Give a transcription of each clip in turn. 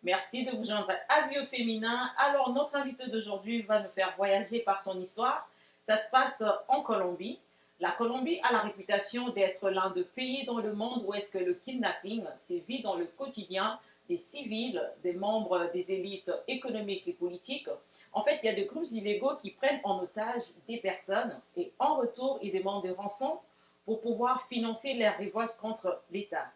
Merci de vous joindre à Vie au féminin. Alors, notre invité d'aujourd'hui va nous faire voyager par son histoire. Ça se passe en Colombie. La Colombie a la réputation d'être l'un des pays dans le monde où est-ce que le kidnapping sévit dans le quotidien des civils, des membres des élites économiques et politiques. En fait, il y a des groupes illégaux qui prennent en otage des personnes et en retour, ils demandent des rançons pour pouvoir financer leurs révoltes contre l'État.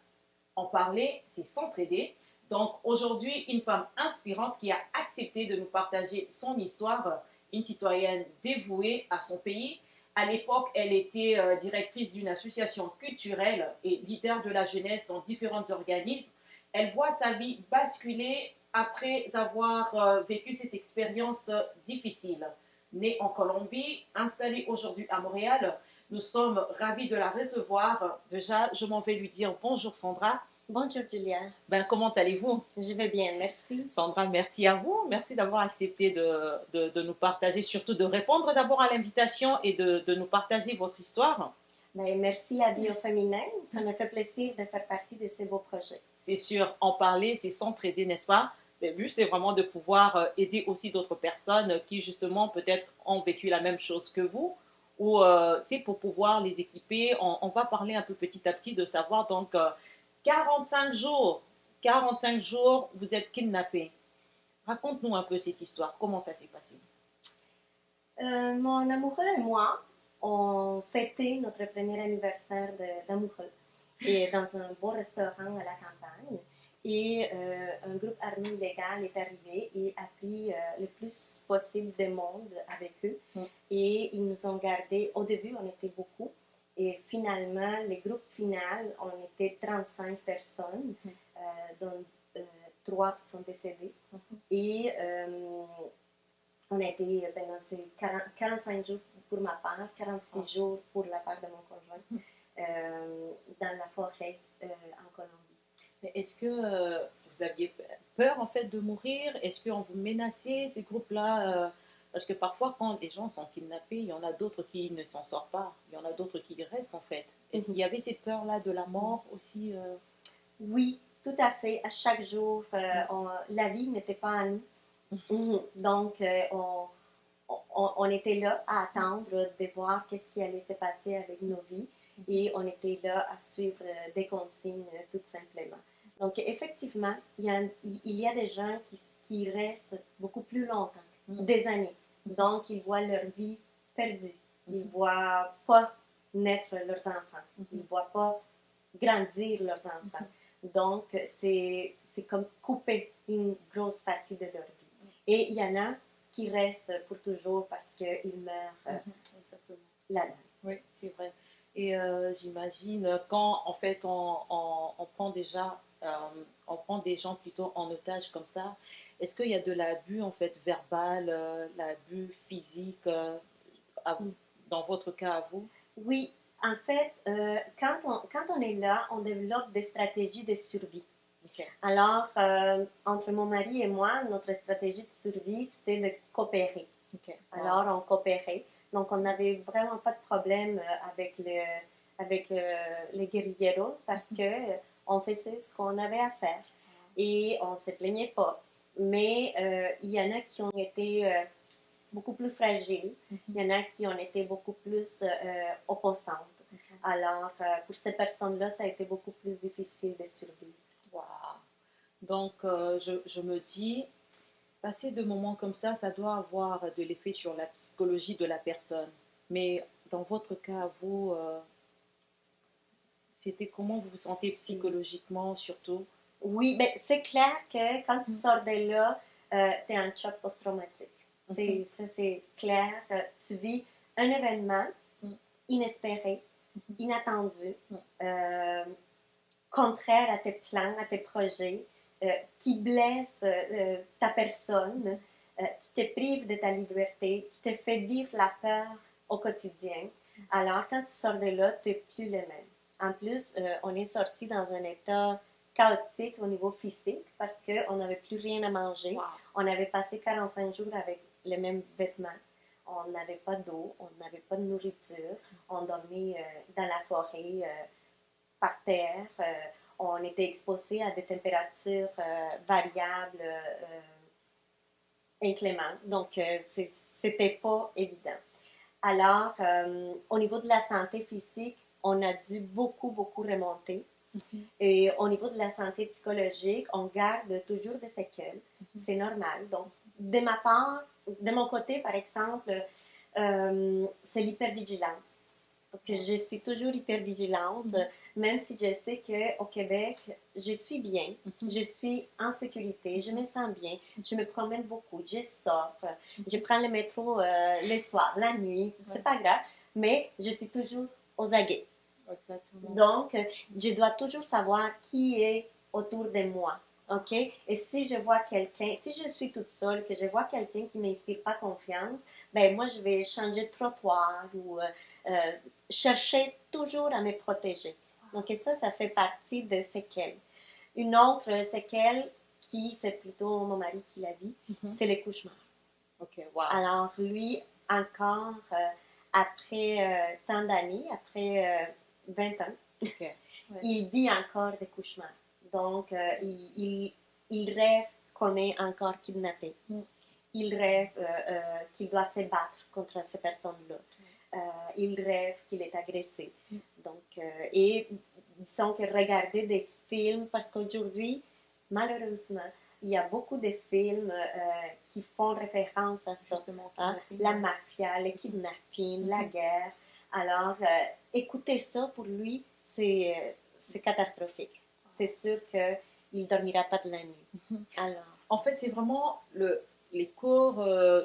En parler, c'est s'entraider. Donc aujourd'hui, une femme inspirante qui a accepté de nous partager son histoire, une citoyenne dévouée à son pays. À l'époque, elle était directrice d'une association culturelle et leader de la jeunesse dans différents organismes. Elle voit sa vie basculer après avoir vécu cette expérience difficile. Née en Colombie, installée aujourd'hui à Montréal, nous sommes ravis de la recevoir. Déjà, je m'en vais lui dire bonjour Sandra. Bonjour Julia. Comment allez-vous? Je vais bien, merci. Sandra, merci à vous. Merci d'avoir accepté de nous partager, surtout de répondre d'abord à l'invitation et de nous partager votre histoire. Merci à Vie au féminin. Ça me fait plaisir de faire partie de ces beaux projets. C'est sûr, en parler, c'est s'entraider, n'est-ce pas? Le but, c'est vraiment de pouvoir aider aussi d'autres personnes qui, justement, peut-être ont vécu la même chose que vous. Ou, pour pouvoir les équiper, on va parler un peu petit à petit de savoir, donc, 45 jours, 45 jours, vous êtes kidnappés. Raconte-nous un peu cette histoire. Comment ça s'est passé? Mon amoureux et moi, on fêtait notre premier anniversaire d'amoureux et dans un beau restaurant à la campagne. Et un groupe armé illégal est arrivé et a pris le plus possible de monde avec eux. Et ils nous ont gardés. Au début, on était beaucoup. Et finalement, le groupe final, on était 35 personnes, dont 3 sont décédés. Et on a été dans ces 45 jours pour ma part, 46 jours pour la part de mon conjoint, dans la forêt en Colombie. Mais est-ce que vous aviez peur en fait de mourir? Est-ce qu'on vous menaçait, ces groupes-là? Parce que parfois, quand les gens sont kidnappés, il y en a d'autres qui ne s'en sortent pas. Il y en a d'autres qui y restent en fait. Est-ce qu'il y avait cette peur-là de la mort aussi? Oui, tout à fait. À chaque jour, la vie n'était pas à nous. Donc, on était là à attendre de voir qu'est-ce qui allait se passer avec nos vies et on était là à suivre des consignes tout simplement. Donc, effectivement, il y a des gens qui restent beaucoup plus longtemps, des années. Donc, ils voient leur vie perdue. Ils ne voient pas naître leurs enfants. Ils ne voient pas grandir leurs enfants. Donc, c'est comme couper une grosse partie de leur vie. Et il y en a qui restent pour toujours parce qu'ils meurent là-dedans. Oui, c'est vrai. Et j'imagine quand en fait on prend déjà on prend des gens plutôt en otage comme ça, est-ce qu'il y a de l'abus en fait verbal, l'abus physique dans votre cas à vous? Oui, en fait, quand on est là, on développe des stratégies de survie. Okay. Alors, entre mon mari et moi, notre stratégie de survie, c'était de coopérer. Okay. Alors, on coopérait. Donc, on n'avait vraiment pas de problème avec les guerrilleros parce que on faisait ce qu'on avait à faire. Et on ne se plaignait pas. Mais il y en a qui ont été beaucoup plus fragiles. Il y en a qui ont été beaucoup plus opposantes. Alors, pour ces personnes-là, ça a été beaucoup plus difficile de survivre. Wow. Donc, je me dis, passer de moments comme ça doit avoir de l'effet sur la psychologie de la personne. Mais dans votre cas, vous, c'était comment vous vous sentez psychologiquement surtout? Oui, ben, c'est clair que quand tu sors de là, tu es en choc post-traumatique. Ça, c'est clair. Tu vis un événement inespéré, inattendu, contraire à tes plans, à tes projets, qui blesse ta personne, qui te prive de ta liberté, qui te fait vivre la peur au quotidien. Alors, quand tu sors de là, tu n'es plus le même. En plus, on est sorti dans un état chaotique au niveau physique parce qu'on n'avait plus rien à manger. Wow. On avait passé 45 jours avec les mêmes vêtements. On n'avait pas d'eau, on n'avait pas de nourriture. On dormait dans la forêt, par terre. on était exposé à des températures variables, inclémentes. Donc, c'était pas évident. Alors, au niveau de la santé physique, on a dû beaucoup, beaucoup remonter. Et au niveau de la santé psychologique, on garde toujours des séquelles. C'est normal. Donc, de ma part, de mon côté, par exemple, c'est l'hypervigilance. Donc, je suis toujours hypervigilante, même si je sais qu'au Québec, je suis bien, je suis en sécurité, je me sens bien, je me promène beaucoup, je sors, je prends le métro le soir, la nuit, c'est pas grave, mais je suis toujours aux aguets. Exactement. Donc, je dois toujours savoir qui est autour de moi. OK? Et si je vois quelqu'un, si je suis toute seule, que je vois quelqu'un qui ne m'inspire pas confiance, ben moi, je vais changer de trottoir ou chercher toujours à me protéger. Donc, et ça fait partie de séquelles. Une autre séquelle, qui, c'est plutôt mon mari qui l'a dit, c'est les cauchemars. OK, wow. Alors, lui, encore, après tant d'années, après 20 ans, Okay. Ouais. il vit encore des cauchemars. Donc, il rêve qu'on est encore kidnappé. Il rêve qu'il doit se battre contre ces personnes-là. Il rêve qu'il est agressé. Donc, et disons que regarder des films, parce qu'aujourd'hui, malheureusement, il y a beaucoup de films qui font référence à ça. Hein? La mafia, le kidnapping, la guerre. Alors, écouter ça, pour lui, c'est catastrophique. C'est sûr qu'il ne dormira pas de la nuit. Alors, en fait, c'est vraiment les corps,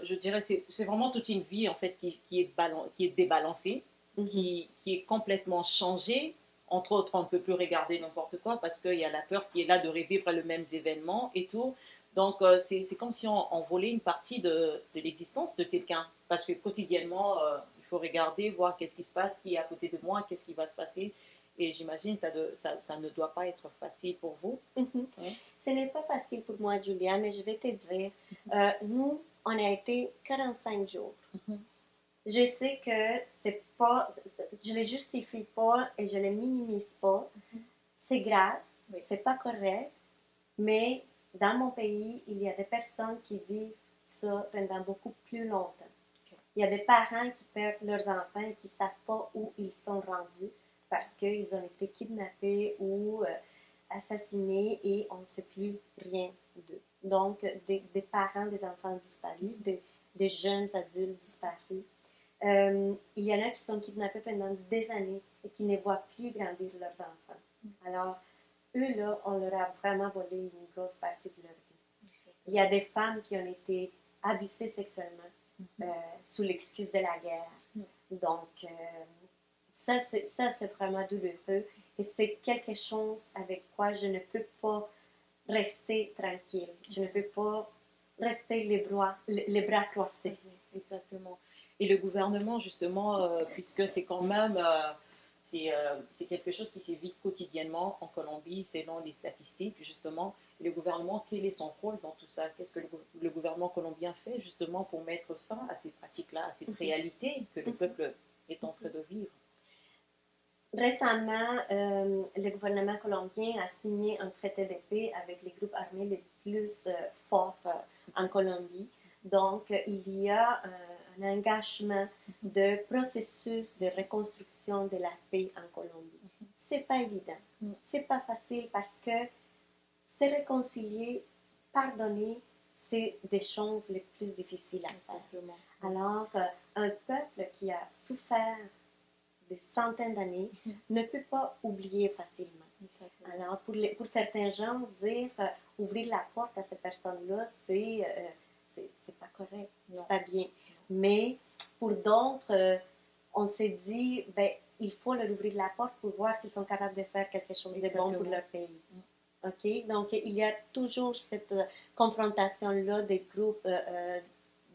je dirais, c'est vraiment toute une vie en fait qui est débalancée, qui est complètement changée. Entre autres, on ne peut plus regarder n'importe quoi parce qu'il y a la peur qui est là de revivre les mêmes événements et tout. Donc, c'est comme si on volait une partie de l'existence de quelqu'un. Parce que quotidiennement, il faut regarder, voir qu'est-ce qui se passe, qui est à côté de moi, qu'est-ce qui va se passer. Et j'imagine que ça ne doit pas être facile pour vous. Ouais. Ce n'est pas facile pour moi, Julia, mais je vais te dire, nous, on a été 45 jours. Je sais que c'est pas, je ne le justifie pas et je ne le minimise pas. C'est grave, c'est pas correct, mais dans mon pays, il y a des personnes qui vivent ça pendant beaucoup plus longtemps. Il y a des parents qui perdent leurs enfants et qui ne savent pas où ils sont rendus parce qu'ils ont été kidnappés ou assassinés et on ne sait plus rien d'eux. Donc, des parents, des enfants disparus, des jeunes adultes disparus. Il y en a qui sont kidnappés pendant des années et qui ne voient plus grandir leurs enfants. Alors, eux, là, on leur a vraiment volé une grosse partie de leur vie. Il y a des femmes qui ont été abusées sexuellement sous l'excuse de la guerre. Donc, ça, c'est vraiment douloureux. Et c'est quelque chose avec quoi je ne peux pas rester tranquille. Je ne peux pas rester les bras croisés. Exactement. Et le gouvernement, justement, puisque c'est quand même... c'est quelque chose qui se vit quotidiennement en Colombie, selon les statistiques, justement. Le gouvernement, quel est son rôle dans tout ça? Qu'est-ce que le gouvernement colombien fait, justement, pour mettre fin à ces pratiques-là, à cette réalité que le peuple est en train de vivre? Récemment, le gouvernement colombien a signé un traité de paix avec les groupes armés les plus forts en Colombie. Donc, il y a un engagement de processus de reconstruction de la paix en Colombie. C'est pas évident, c'est pas facile parce que se réconcilier, pardonner, c'est des choses les plus difficiles à faire. Exactement. Alors, un peuple qui a souffert des centaines d'années ne peut pas oublier facilement. Exactement. Alors, pour certains gens, dire ouvrir la porte à ces personnes-là, c'est pas correct, c'est pas bien. Mais pour d'autres, on s'est dit, ben, il faut leur ouvrir la porte pour voir s'ils sont capables de faire quelque chose de bon pour leur pays. OK? Donc, il y a toujours cette confrontation-là des groupes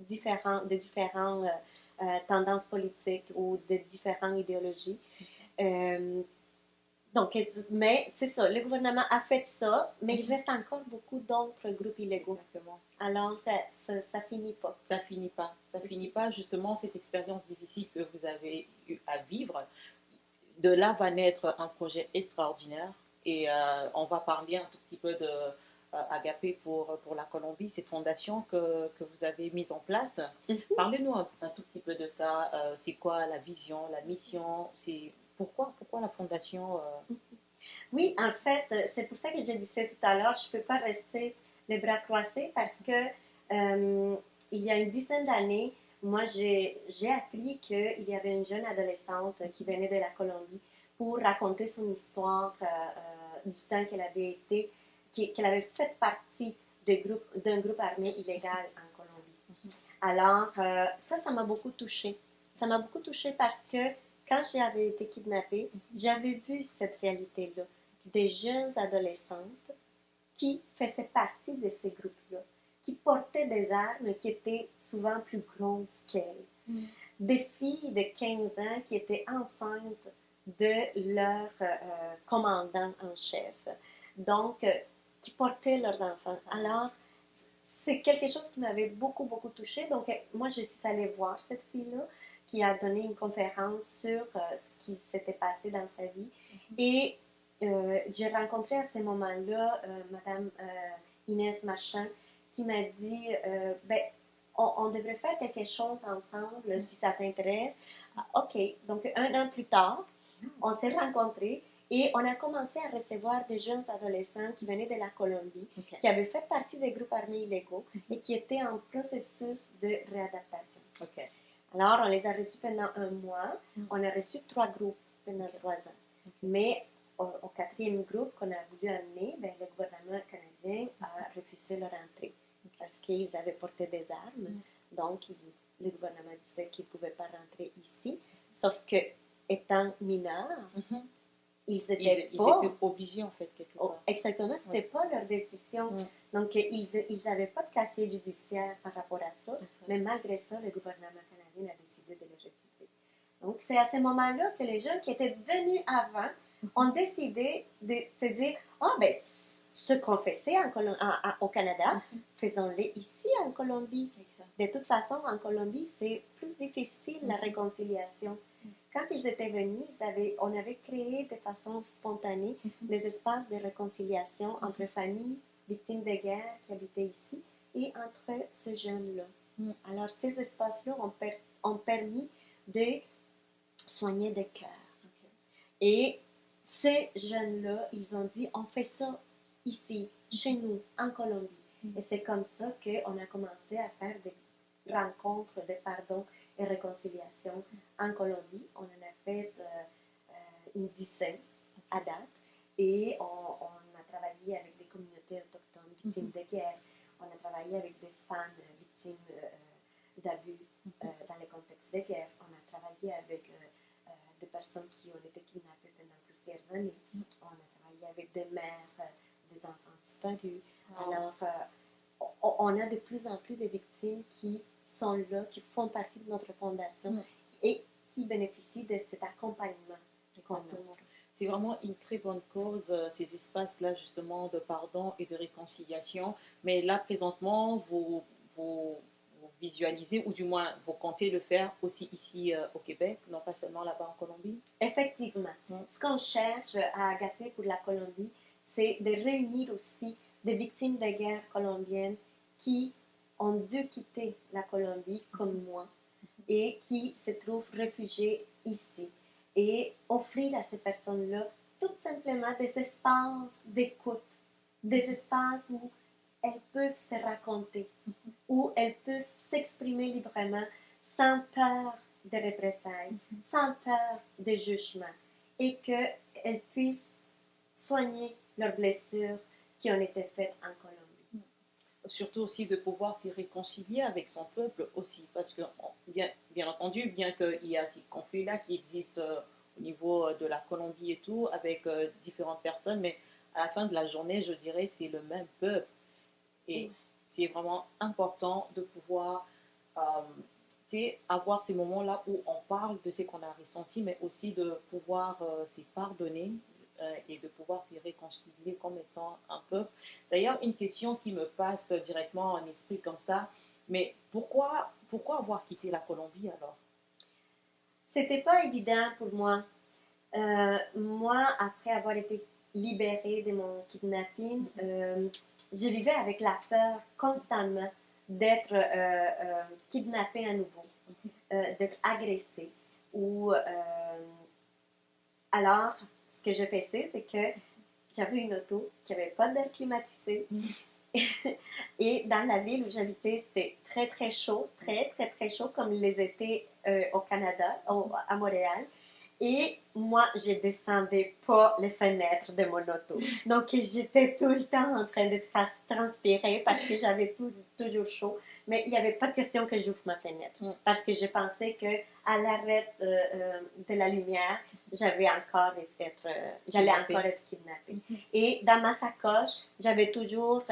différents, de différents tendances politiques ou de différentes idéologies. Donc, mais c'est ça, le gouvernement a fait ça, mais il reste encore beaucoup d'autres groupes illégaux. Exactement. Alors, ça finit pas. Ça finit pas. Ça finit pas, justement, cette expérience difficile que vous avez eu à vivre. De là va naître un projet extraordinaire Et on va parler un tout petit peu de Agapé pour la Colombie, cette fondation que vous avez mise en place. Parlez-nous un tout petit peu de ça. C'est quoi la vision, la mission? C'est pourquoi la fondation Oui, en fait, c'est pour ça que je disais tout à l'heure, je ne peux pas rester les bras croisés parce que il y a une dizaine d'années, moi, j'ai appris qu'il y avait une jeune adolescente qui venait de la Colombie pour raconter son histoire du temps qu'elle avait été, qu'elle avait fait partie d'un groupe armé illégal en Colombie. Alors, ça m'a beaucoup touchée. Ça m'a beaucoup touchée parce que quand j'avais été kidnappée, j'avais vu cette réalité-là, des jeunes adolescentes qui faisaient partie de ces groupes-là, qui portaient des armes qui étaient souvent plus grosses qu'elles. Des filles de 15 ans qui étaient enceintes de leur commandant en chef, donc qui portaient leurs enfants. Alors, c'est quelque chose qui m'avait beaucoup, beaucoup touchée. Donc, moi, je suis allée voir cette fille-là qui a donné une conférence sur ce qui s'était passé dans sa vie. Et j'ai rencontré à ce moment-là Madame Inès Marchand qui m'a dit ben, on devrait faire quelque chose ensemble si ça t'intéresse. Ah, OK. Donc, un an plus tard, on s'est rencontrés. Et on a commencé à recevoir des jeunes adolescents qui venaient de la Colombie, qui avaient fait partie des groupes armés illégaux et qui étaient en processus de réadaptation. Alors, on les a reçus pendant un mois. On a reçu 3 groupes pendant 3 ans. Mais au 4e groupe qu'on a voulu amener, ben, le gouvernement canadien a refusé leur entrée parce qu'ils avaient porté des armes. Donc, le gouvernement disait qu'ils ne pouvaient pas rentrer ici. Sauf que, étant mineurs, ils étaient obligés en fait quelque part. Exactement, ce n'était pas leur décision. Donc, ils n'avaient pas de casier judiciaire par rapport à ça, mais malgré ça, le gouvernement canadien a décidé de les refuser. Donc, c'est à ce moment-là que les jeunes qui étaient venus avant ont décidé de se dire « Ah, ben, ce qu'on faisait au Canada, faisons-le ici en Colombie. » De toute façon, en Colombie, c'est plus difficile la réconciliation. Quand ils étaient venus, on avait créé de façon spontanée des espaces de réconciliation entre familles victimes de guerre qui habitaient ici et entre ces jeunes-là. Alors, ces espaces-là ont permis de soigner des cœurs. Et ces jeunes-là, ils ont dit, on fait ça ici, chez nous, en Colombie. Et c'est comme ça qu'on a commencé à faire des rencontres de pardon et réconciliation en Colombie. On en a fait une dizaine à date et on a travaillé avec des communautés autochtones victimes de guerre. On a travaillé avec des femmes victimes d'abus dans le contexte de guerre. On a travaillé avec des personnes qui ont été kidnappées pendant plusieurs années. On a travaillé avec des mères, des enfants disparus. Alors, on a de plus en plus de victimes qui sont là, qui font partie de notre fondation et qui bénéficient de cet accompagnement. C'est vraiment une très bonne cause, ces espaces-là, justement, de pardon et de réconciliation. Mais là, présentement, vous visualisez, ou du moins, vous comptez le faire aussi ici au Québec, non pas seulement là-bas en Colombie? Effectivement. Ce qu'on cherche à Agapé pour la Colombie, c'est de réunir aussi des victimes de guerre colombiennes qui ont dû quitter la Colombie, comme moi, et qui se trouvent réfugiées ici. Et offrir à ces personnes-là tout simplement des espaces d'écoute, des espaces où elles peuvent se raconter, où elles peuvent s'exprimer librement sans peur de représailles, sans peur de jugement, et qu'elles puissent soigner leurs blessures qui ont été faites en Colombie. Surtout aussi de pouvoir s'y réconcilier avec son peuple aussi, parce que bien entendu, bien qu'il y a ces conflits-là qui existent au niveau de la Colombie et tout, avec différentes personnes, mais à la fin de la journée, je dirais, c'est le même peuple. Et c'est vraiment important de pouvoir avoir ces moments-là où on parle de ce qu'on a ressenti, mais aussi de pouvoir s'y pardonner et de pouvoir s'y réconcilier comme étant un peuple. D'ailleurs, une question qui me passe directement en esprit comme ça, mais pourquoi avoir quitté la Colombie alors? C'était pas évident pour moi. Moi, après avoir été libérée de mon kidnapping, je vivais avec la peur constamment d'être kidnappée à nouveau, d'être agressée. Alors, ce que je faisais, c'est que j'avais une auto qui n'avait pas d'air climatisé. Et dans la ville où j'habitais, c'était très, très chaud, très, très, très chaud, comme les étés au Canada, à Montréal. Et moi, je ne descendais pas les fenêtres de mon auto. Donc, j'étais tout le temps en train de transpirer parce que j'avais toujours chaud. Mais il n'y avait pas de question que j'ouvre ma fenêtre parce que je pensais qu'à l'arrêt de la lumière, j'allais encore être kidnappée. Et dans ma sacoche, j'avais toujours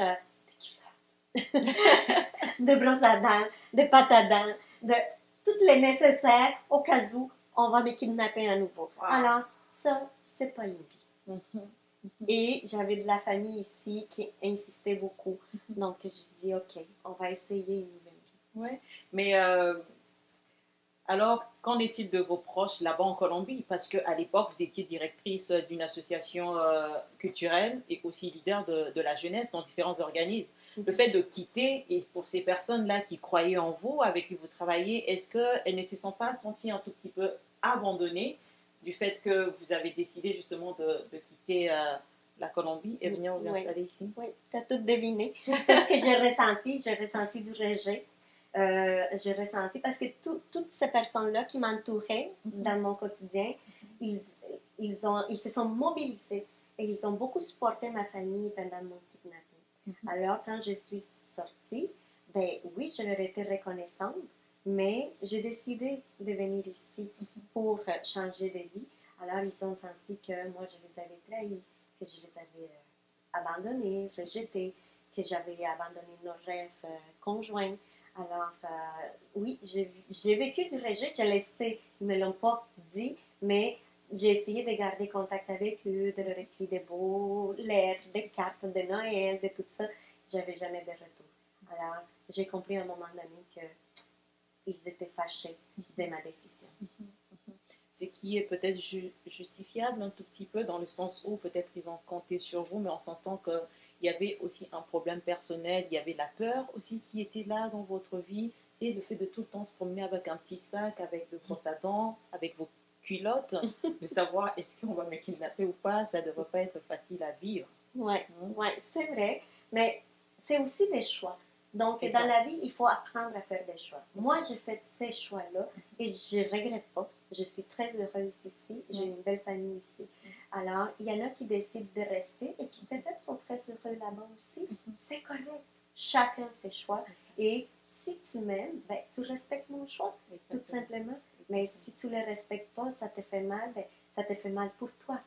de brosses à dents, de pâtes à dents, de toutes les nécessaires au cas où on va me kidnapper à nouveau. Wow. Alors, ça, c'est pas une vie. Et j'avais de la famille ici qui insistait beaucoup. Donc, je dis, OK, on va essayer une nouvelle vie. Oui, mais alors, qu'en est-il de vos proches là-bas en Colombie? Parce qu'à l'époque, vous étiez directrice d'une association culturelle et aussi leader de la jeunesse dans différents organismes. Le fait de quitter, et pour ces personnes-là qui croyaient en vous, avec qui vous travaillez, est-ce qu'elles ne se sont pas senties un tout petit peu abandonnées du fait que vous avez décidé justement de quitter la Colombie et venir vous installer ici? Oui, tu as tout deviné. C'est ce que j'ai ressenti. J'ai ressenti du rejet. J'ai ressenti parce que toutes ces personnes-là qui m'entouraient dans mon quotidien, ils se sont mobilisés et ils ont beaucoup supporté ma famille pendant mon kidnapping. Alors, quand je suis sortie, ben oui, je leur étais reconnaissante, mais j'ai décidé de venir ici pour changer de vie. Alors, ils ont senti que moi, je les avais trahis, que je les avais abandonnés, rejetés, que j'avais abandonné nos rêves conjoints. Alors, oui, j'ai vécu du rejet, je le sais, ils ne me l'ont pas dit, mais j'ai essayé de garder contact avec eux, de leur écrire des beaux lettres, des cartes de Noël, de tout ça. J'avais jamais de retour. Alors, j'ai compris à un moment donné qu'ils étaient fâchés de ma décision. Ce qui est peut-être justifiable un tout petit peu, dans le sens où peut-être ils ont compté sur vous, mais en sentant qu'il y avait aussi un problème personnel, il y avait la peur aussi qui était là dans votre vie, et le fait de tout le temps se promener avec un petit sac, avec le brosse à dents, avec vos culottes, de savoir est-ce qu'on va me kidnapper ou pas, ça ne devrait pas être facile à vivre. Oui, c'est vrai, mais c'est aussi des choix. Donc, dans la vie, il faut apprendre à faire des choix. Moi, j'ai fait ces choix-là et je ne regrette pas. Je suis très heureuse ici. J'ai une belle famille ici. Alors, il y en a qui décident de rester et qui peut-être sont très heureux là-bas aussi. C'est correct. Chacun ses choix. Et si tu m'aimes, ben, tu respectes mon choix, tout simplement. Mais si tu ne le respectes pas, ça te fait mal, ben, ça te fait mal pour toi.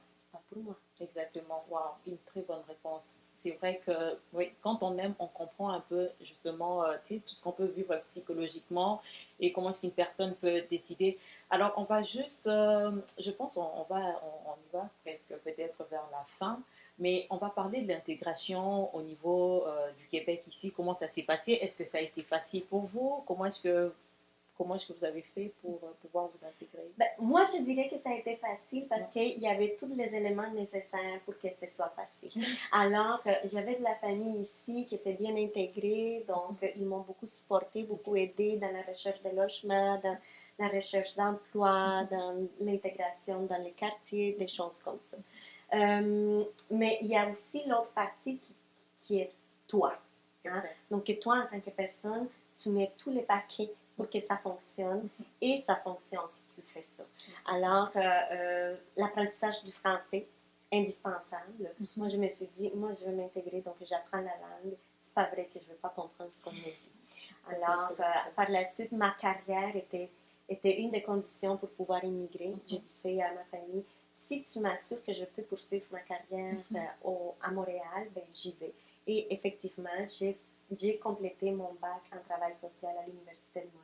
Pour moi. Exactement, wow, une très bonne réponse. C'est vrai que oui, quand on aime, on comprend un peu justement tout ce qu'on peut vivre psychologiquement et comment est-ce qu'une personne peut décider. Alors on va juste, je pense on y va presque peut-être vers la fin, mais on va parler de l'intégration au niveau du Québec ici. Comment ça s'est passé? Est-ce que ça a été facile pour vous? Comment est-ce que vous avez fait pour pouvoir vous intégrer? Ben, moi, je dirais que ça a été facile parce qu'il y avait tous les éléments nécessaires pour que ce soit facile. Alors, j'avais de la famille ici qui était bien intégrée, donc ils m'ont beaucoup supporté, beaucoup aidé dans la recherche de logement, dans la recherche d'emploi, dans l'intégration dans les quartiers, des choses comme ça. Mais il y a aussi l'autre partie qui est toi. Hein? Donc, toi, en tant que personne, tu mets tous les paquets pour que ça fonctionne, et ça fonctionne si tu fais ça. Alors, l'apprentissage du français, indispensable. Moi, je me suis dit, moi, je vais m'intégrer, donc j'apprends la langue. C'est pas vrai que je ne vais pas comprendre ce qu'on me dit. Alors, par la suite, ma carrière était une des conditions pour pouvoir immigrer. Je disais à ma famille, si tu m'assures que je peux poursuivre ma carrière à Montréal, ben, j'y vais. Et effectivement, j'ai complété mon bac en travail social à l'Université de Montréal.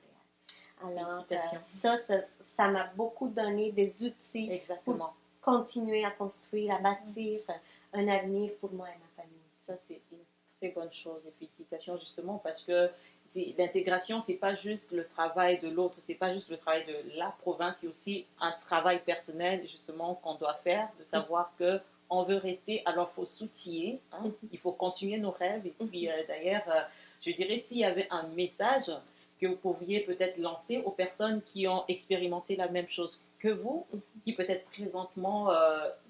Alors, ça m'a beaucoup donné des outils pour continuer à construire, à bâtir un avenir pour moi et ma famille. Ça, c'est une très bonne chose et félicitations justement parce que l'intégration, c'est pas juste le travail de l'autre, c'est pas juste le travail de la province, c'est aussi un travail personnel justement qu'on doit faire, de savoir que on veut rester, alors il faut s'outiller, hein. Il faut continuer nos rêves. Et puis d'ailleurs, je dirais s'il y avait un message que vous pourriez peut-être lancer aux personnes qui ont expérimenté la même chose que vous, qui peut-être présentement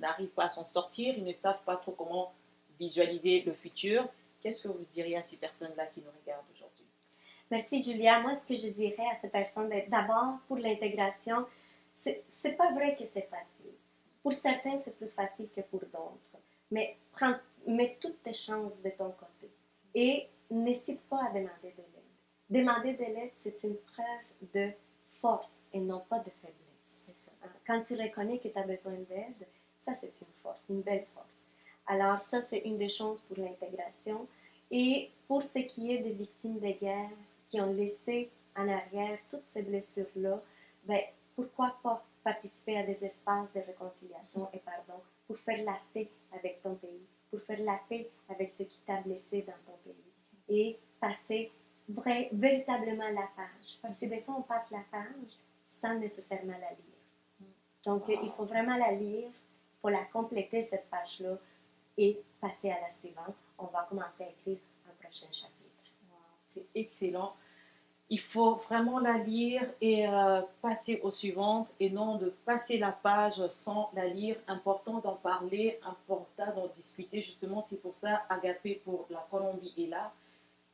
n'arrivent pas à s'en sortir, ils ne savent pas trop comment visualiser le futur. Qu'est-ce que vous diriez à ces personnes-là qui nous regardent aujourd'hui? Merci Julia. Moi, ce que je dirais à ces personnes, d'abord pour l'intégration, c'est pas vrai que c'est facile. Pour certains, c'est plus facile que pour d'autres. Mais mets toutes tes chances de ton côté et n'hésite pas à demander de l'aide. Demander de l'aide, c'est une preuve de force et non pas de faiblesse. Quand tu reconnais que tu as besoin d'aide, ça c'est une force, une belle force. Alors ça, c'est une des choses pour l'intégration. Et pour ce qui est des victimes de guerre qui ont laissé en arrière toutes ces blessures-là, ben, pourquoi pas participer à des espaces de réconciliation et pardon pour faire la paix avec ton pays, pour faire la paix avec ce qui t'a blessé dans ton pays et passer véritablement la page. Parce que des fois, on passe la page sans nécessairement la lire. Donc, il faut vraiment la lire, il faut la compléter, cette page-là, et passer à la suivante. On va commencer à écrire un prochain chapitre. Wow, c'est excellent. Il faut vraiment la lire et passer aux suivantes et non de passer la page sans la lire. Important d'en parler, important d'en discuter. Justement, c'est pour ça Agapé pour la Colombie est là.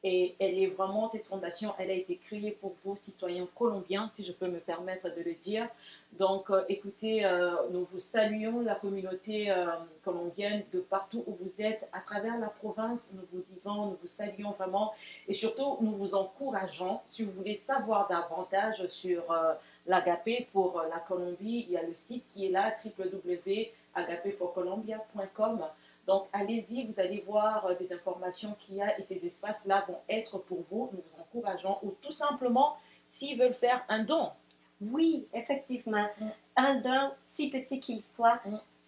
Et elle est vraiment, cette fondation, elle a été créée pour vous, citoyens colombiens, si je peux me permettre de le dire. Donc, écoutez, nous vous saluons, la communauté colombienne, de partout où vous êtes, à travers la province, nous vous disons, nous vous saluons vraiment. Et surtout, nous vous encourageons, si vous voulez savoir davantage sur l'Agapé pour la Colombie, il y a le site qui est là, www.agapeforcolombia.com. Donc, allez-y, vous allez voir des informations qu'il y a et ces espaces-là vont être pour vous. Nous vous encourageons ou tout simplement, s'ils veulent faire un don. Oui, effectivement. Un don, si petit qu'il soit,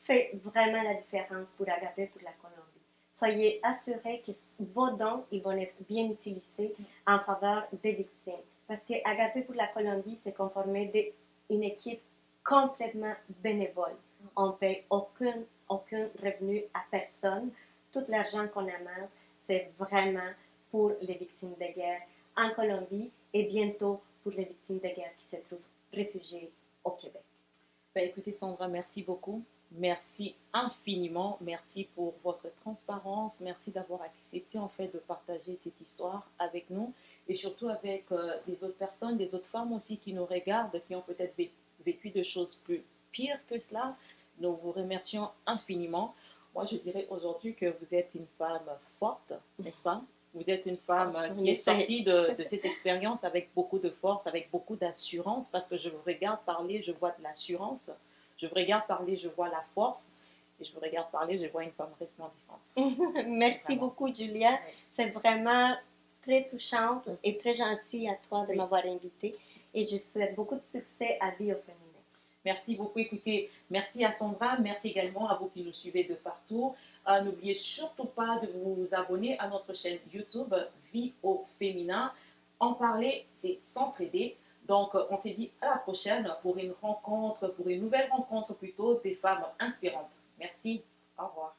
fait vraiment la différence pour Agapé, pour la Colombie. Soyez assurés que vos dons ils vont être bien utilisés en faveur des victimes. Parce que Agapé pour la Colombie, c'est conformé d'une équipe complètement bénévole. On ne paye aucun revenu à personne. Tout l'argent qu'on amasse, c'est vraiment pour les victimes de guerre en Colombie et bientôt pour les victimes de guerre qui se trouvent réfugiées au Québec. Ben, écoutez Sandra, merci beaucoup. Merci infiniment. Merci pour votre transparence. Merci d'avoir accepté en fait de partager cette histoire avec nous et surtout avec des autres personnes, des autres femmes aussi qui nous regardent, qui ont peut-être vécu de choses plus pires que cela. Nous vous remercions infiniment. Moi, je dirais aujourd'hui que vous êtes une femme forte, n'est-ce pas? Vous êtes une femme qui est sortie de cette expérience avec beaucoup de force, avec beaucoup d'assurance, parce que je vous regarde parler, je vois de l'assurance. Je vous regarde parler, je vois la force. Et je vous regarde parler, je vois une femme resplendissante. Merci vraiment beaucoup, Julia. Ouais. C'est vraiment très touchante et très gentil à toi de m'avoir invitée. Et je souhaite beaucoup de succès à Vie au féminin. Merci beaucoup. Écoutez, merci à Sandra. Merci également à vous qui nous suivez de partout. N'oubliez surtout pas de vous abonner à notre chaîne YouTube Vie au féminin. En parler, c'est s'entraider. Donc, on s'est dit à la prochaine pour une rencontre, pour une nouvelle rencontre plutôt des femmes inspirantes. Merci. Au revoir.